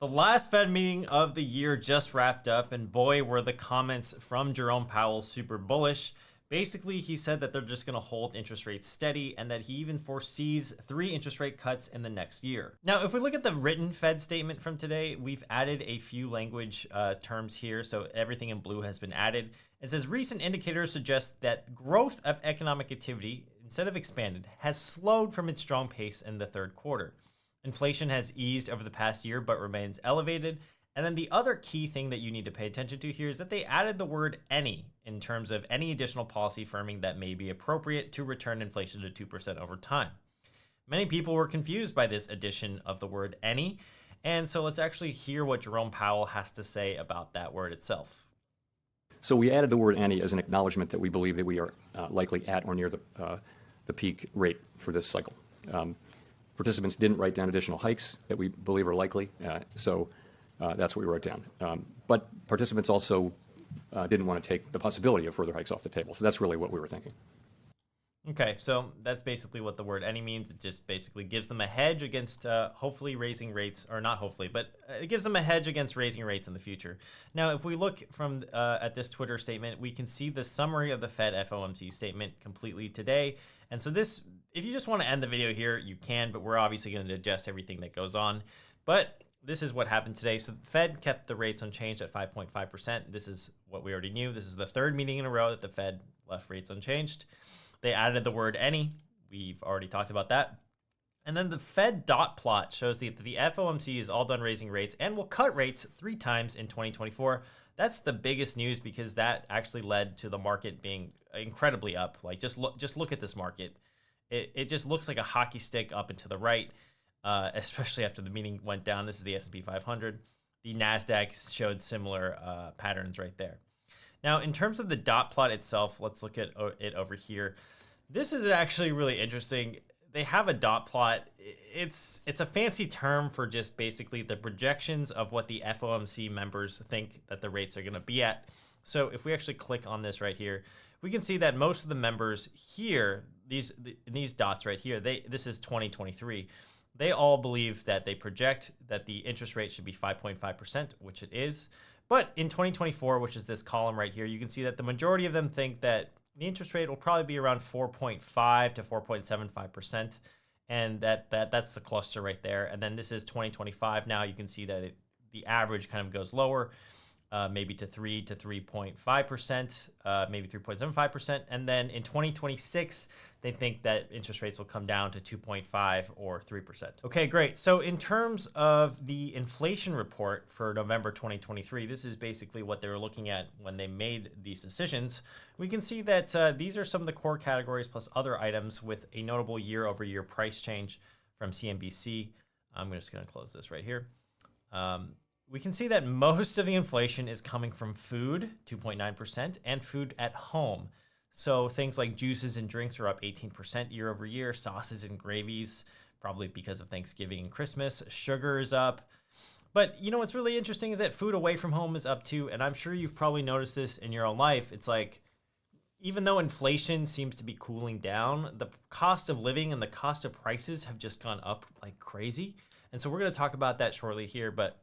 The last Fed meeting of the year just wrapped up, and boy, were the comments from Jerome Powell super bullish. Basically, he said that they're just going to hold interest rates steady and that he even foresees 3 interest rate cuts in the next year. Now, if we look at the written Fed statement from today, we've added a few language terms here. So everything in blue has been added. It says recent indicators suggest that growth of economic activity, instead of expanded, has slowed from its strong pace in the third quarter. Inflation has eased over the past year, but remains elevated. And then the other key thing that you need to pay attention to here is that they added the word any in terms of any additional policy firming that may be appropriate to return inflation to 2% over time. Many people were confused by this addition of the word any. And so let's actually hear what Jerome Powell has to say about that word itself. So we added the word any as an acknowledgement that we believe that we are likely at or near the peak rate for this cycle. Participants didn't write down additional hikes that we believe are likely, so that's what we wrote down. But participants also didn't want to take the possibility of further hikes off the table, so that's really what we were thinking. Okay, so that's basically what the word any means. It just basically gives them a hedge against hopefully raising rates, or not hopefully, but it gives them a hedge against raising rates in the future. Now, if we look from at this Twitter statement, we can see the summary of the Fed FOMC statement completely today. And so this, if you just want to end the video here, you can, but we're obviously going to digest everything that goes on. But this is what happened today. So the Fed kept the rates unchanged at 5.5%. This is what we already knew. This is the third meeting in a row that the Fed left rates unchanged. They added the word any. We've already talked about that. And then the Fed dot plot shows that the FOMC is all done raising rates and will cut rates 3 times in 2024. That's the biggest news because that actually led to the market being incredibly up. Like just look at this market. It just looks like a hockey stick up and to the right, especially after the meeting went down. This is the S&P 500. The NASDAQ showed similar patterns right there. Now, in terms of the dot plot itself, let's look at it over here. This is actually really interesting. They have a dot plot. It's a fancy term for just basically the projections of what the FOMC members think that the rates are going to be at. So if we actually click on this right here, we can see that most of the members here, these dots right here, this is 2023. They all believe that they project that the interest rate should be 5.5%, which it is. But in 2024, which is this column right here, you can see that the majority of them think that the interest rate will probably be around 4.5 to 4.75%. And that's the cluster right there. And then this is 2025. Now you can see that the average kind of goes lower, maybe to 3 to 3.5%, maybe 3.75%. And then in 2026, they think that interest rates will come down to 2.5 or 3%. Okay, great. So in terms of the inflation report for November 2023, this is basically what they were looking at when they made these decisions. We can see that these are some of the core categories plus other items with a notable year-over-year price change from CNBC. I'm just going to close this right here. We can see that most of the inflation is coming from food, 2.9%, and food at home. So things like juices and drinks are up 18% year over year. Sauces and gravies, probably because of Thanksgiving and Christmas. Sugar is up. But you know what's really interesting is that food away from home is up too. And I'm sure you've probably noticed this in your own life. It's like, even though inflation seems to be cooling down, the cost of living and the cost of prices have just gone up like crazy. And so we're going to talk about that shortly here. But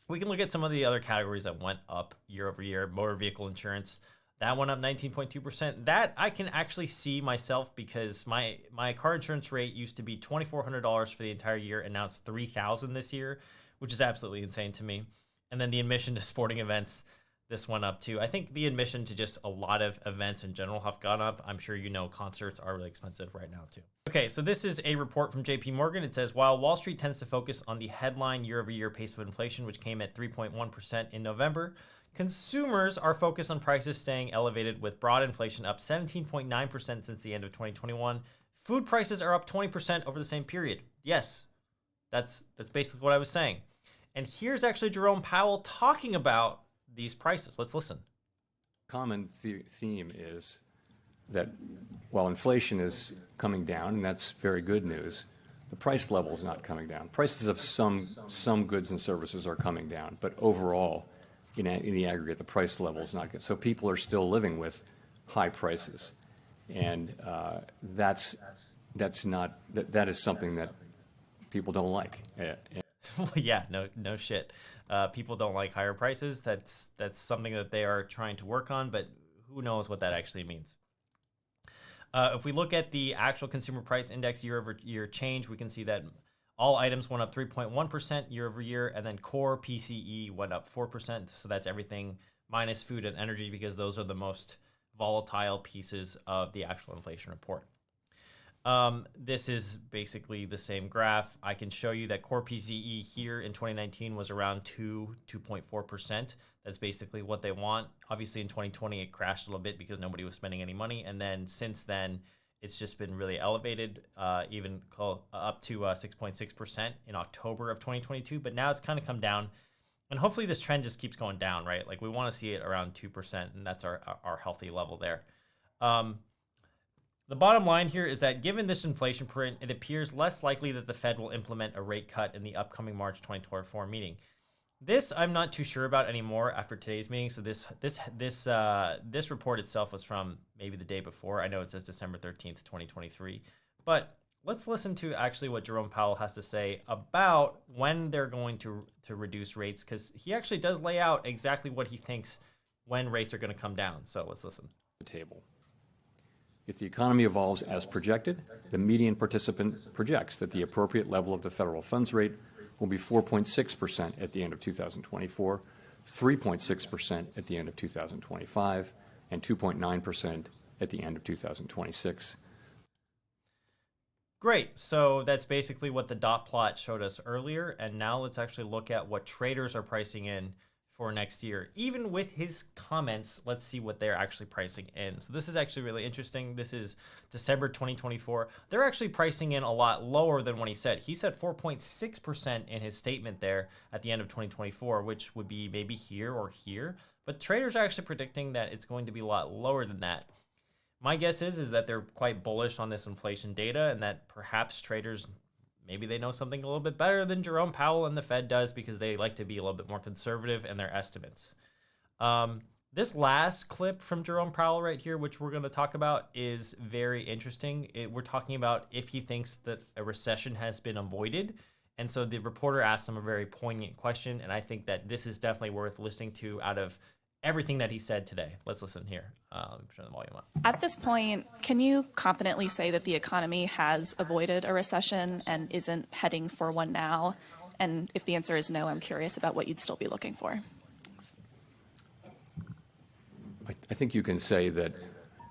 we can look at some of the other categories that went up year over year. Motor vehicle insurance, that went up 19.2%. That I can actually see myself because my car insurance rate used to be $2,400 for the entire year, and now it's $3,000 this year, which is absolutely insane to me. And then the admission to sporting events, this went up too. I think the admission to just a lot of events in general have gone up. I'm sure you know concerts are really expensive right now too. Okay, so this is a report from JP Morgan. It says, while Wall Street tends to focus on the headline year-over-year pace of inflation, which came at 3.1% in November, consumers are focused on prices staying elevated, with broad inflation up 17.9% since the end of 2021. Food prices are up 20% over the same period. Yes, that's basically what I was saying. And here's actually Jerome Powell talking about these prices. Let's listen. Common theme is that while inflation is coming down, and that's very good news, the price level is not coming down. Prices of some goods and services are coming down, but overall, in the aggregate, the price level is not good. So people are still living with high prices, and that is something that people don't like. Yeah, no shit. People don't like higher prices. That's something that they are trying to work on, but who knows what that actually means. If we look at the actual consumer price index year over year change, we can see that all items went up 3.1% year over year, and then core PCE went up 4%. So that's everything minus food and energy, because those are the most volatile pieces of the actual inflation report. This is basically the same graph. I can show you that core PCE here in 2019 was around 2.4%. That's basically what they want. Obviously in 2020, it crashed a little bit because nobody was spending any money. And then since then, it's just been really elevated, even up to 6.6% in October of 2022. But now it's kind of come down. And hopefully this trend just keeps going down, right? Like we want to see it around 2%, and that's our healthy level there. The bottom line here is that given this inflation print, it appears less likely that the Fed will implement a rate cut in the upcoming March 2024 meeting. This I'm not too sure about anymore after today's meeting. So this report itself was from maybe the day before. I know it says December 13th, 2023. But let's listen to actually what Jerome Powell has to say about when they're going to reduce rates, because he actually does lay out exactly what he thinks when rates are going to come down. So let's listen. The table. If the economy evolves as projected, the median participant projects that the appropriate level of the federal funds rate will be 4.6% at the end of 2024, 3.6% at the end of 2025, and 2.9% at the end of 2026. Great. So that's basically what the dot plot showed us earlier. And now let's actually look at what traders are pricing in for next year. Even with his comments, let's see what they're actually pricing in. So this is actually really interesting. This is December 2024. They're actually pricing in a lot lower than what he said. He said 4.6% in his statement there at the end of 2024, which would be maybe here or here. But traders are actually predicting that it's going to be a lot lower than that. My guess is that they're quite bullish on this inflation data, and that perhaps traders, maybe they know something a little bit better than Jerome Powell and the Fed does, because they like to be a little bit more conservative in their estimates. This last clip from Jerome Powell right here, which we're going to talk about, is very interesting. We're talking about if he thinks that a recession has been avoided. And so the reporter asked him a very poignant question, and I think that this is definitely worth listening to out of everything that he said today. Let's listen here. Let me turn the volume up. At this point, can you confidently say that the economy has avoided a recession and isn't heading for one now? And if the answer is no, I'm curious about what you'd still be looking for. I think you can say that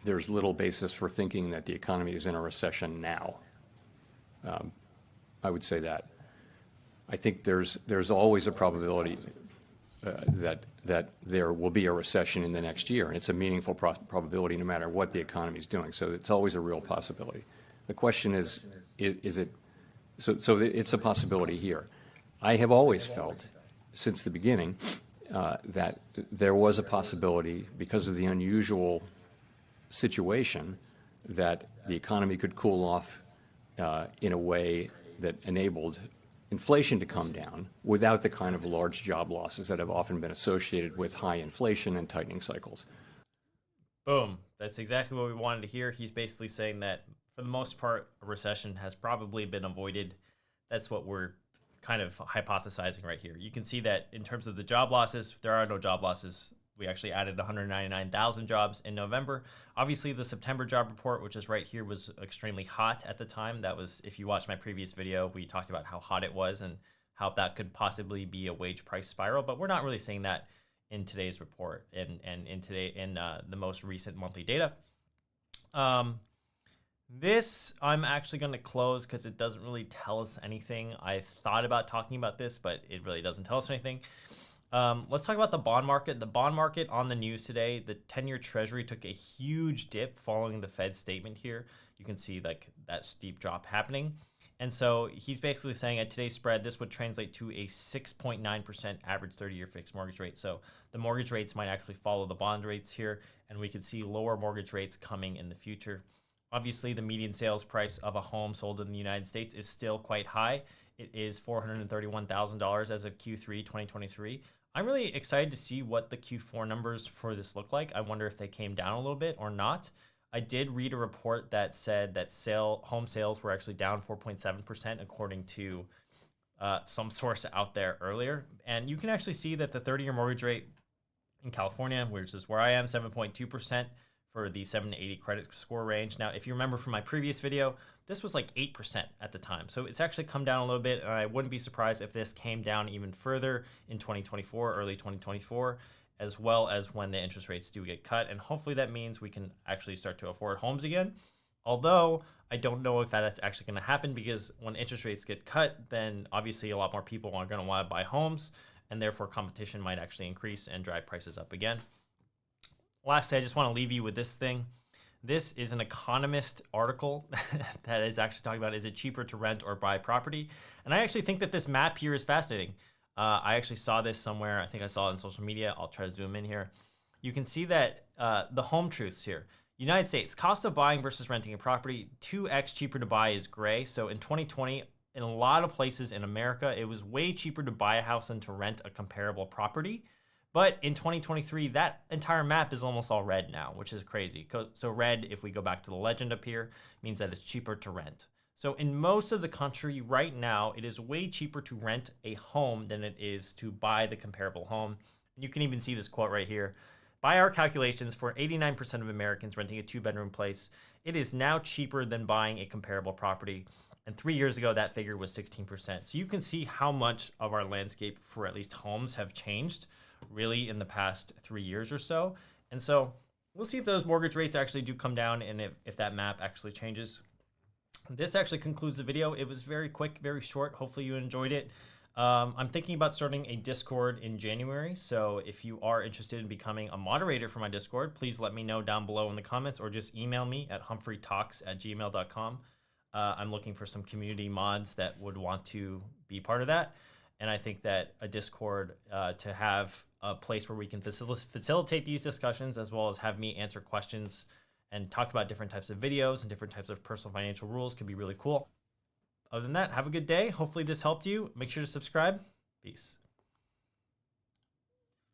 there's little basis for thinking that the economy is in a recession now. I would say that. I think there's always a probability that there will be a recession in the next year, and it's a meaningful probability no matter what the economy is doing. So it's always a real possibility. The question is it? So it's a possibility here. I have always felt since the beginning that there was a possibility, because of the unusual situation, that the economy could cool off in a way that enabled inflation to come down without the kind of large job losses that have often been associated with high inflation and tightening cycles. Boom. That's exactly what we wanted to hear. He's basically saying that for the most part, a recession has probably been avoided. That's what we're kind of hypothesizing right here. You can see that in terms of the job losses, there are no job losses. We actually added 199,000 jobs in November. Obviously, the September job report, which is right here, was extremely hot at the time. That was, if you watched my previous video, we talked about how hot it was and how that could possibly be a wage price spiral. But we're not really seeing that in today's report and in the most recent monthly data. This I'm actually going to close because it doesn't really tell us anything. I thought about talking about this, but it really doesn't tell us anything. Let's talk about the bond market. The bond market on the news today, the 10-year Treasury took a huge dip following the Fed statement here. You can see like that steep drop happening. And so he's basically saying at today's spread, this would translate to a 6.9% average 30-year fixed mortgage rate. So the mortgage rates might actually follow the bond rates here, and we could see lower mortgage rates coming in the future. Obviously, the median sales price of a home sold in the United States is still quite high. It is $431,000 as of Q3 2023. I'm really excited to see what the Q4 numbers for this look like. I wonder if they came down a little bit or not. I did read a report that said that home sales were actually down 4.7% according to some source out there earlier. And you can actually see that the 30-year mortgage rate in California, which is where I am, 7.2% for the 780 credit score range. Now, if you remember from my previous video, this was like 8% at the time. So it's actually come down a little bit, and I wouldn't be surprised if this came down even further in 2024, early 2024, as well as when the interest rates do get cut. And hopefully that means we can actually start to afford homes again. Although I don't know if that's actually going to happen, because when interest rates get cut, then obviously a lot more people are going to want to buy homes, and therefore competition might actually increase and drive prices up again. Lastly, I just want to leave you with this thing. This is an Economist article that is actually talking about, is it cheaper to rent or buy property? And I actually think that this map here is fascinating. I actually saw this somewhere. I think I saw it on social media. I'll try to zoom in here. You can see that the home truths here. United States, cost of buying versus renting a property, 2x cheaper to buy is gray. So in 2020, in a lot of places in America, it was way cheaper to buy a house than to rent a comparable property. But in 2023, that entire map is almost all red now, which is crazy. So red, if we go back to the legend up here, means that it's cheaper to rent. So in most of the country right now, it is way cheaper to rent a home than it is to buy the comparable home. And you can even see this quote right here. By our calculations, for 89% of Americans renting a 2-bedroom place, it is now cheaper than buying a comparable property. And 3 years ago, that figure was 16%. So you can see how much of our landscape for at least homes have changed really in the past 3 years or so. And so we'll see if those mortgage rates actually do come down and if that map actually changes. This actually concludes the video. It was very quick, very short. Hopefully you enjoyed it. I'm thinking about starting a Discord in January. So if you are interested in becoming a moderator for my Discord, please let me know down below in the comments, or just email me at humphreytalks@gmail.com. I'm looking for some community mods that would want to be part of that. And I think that a Discord, to have a place where we can facilitate these discussions, as well as have me answer questions and talk about different types of videos and different types of personal financial rules, could be really cool. Other than that, have a good day. Hopefully this helped you. Make sure to subscribe. Peace.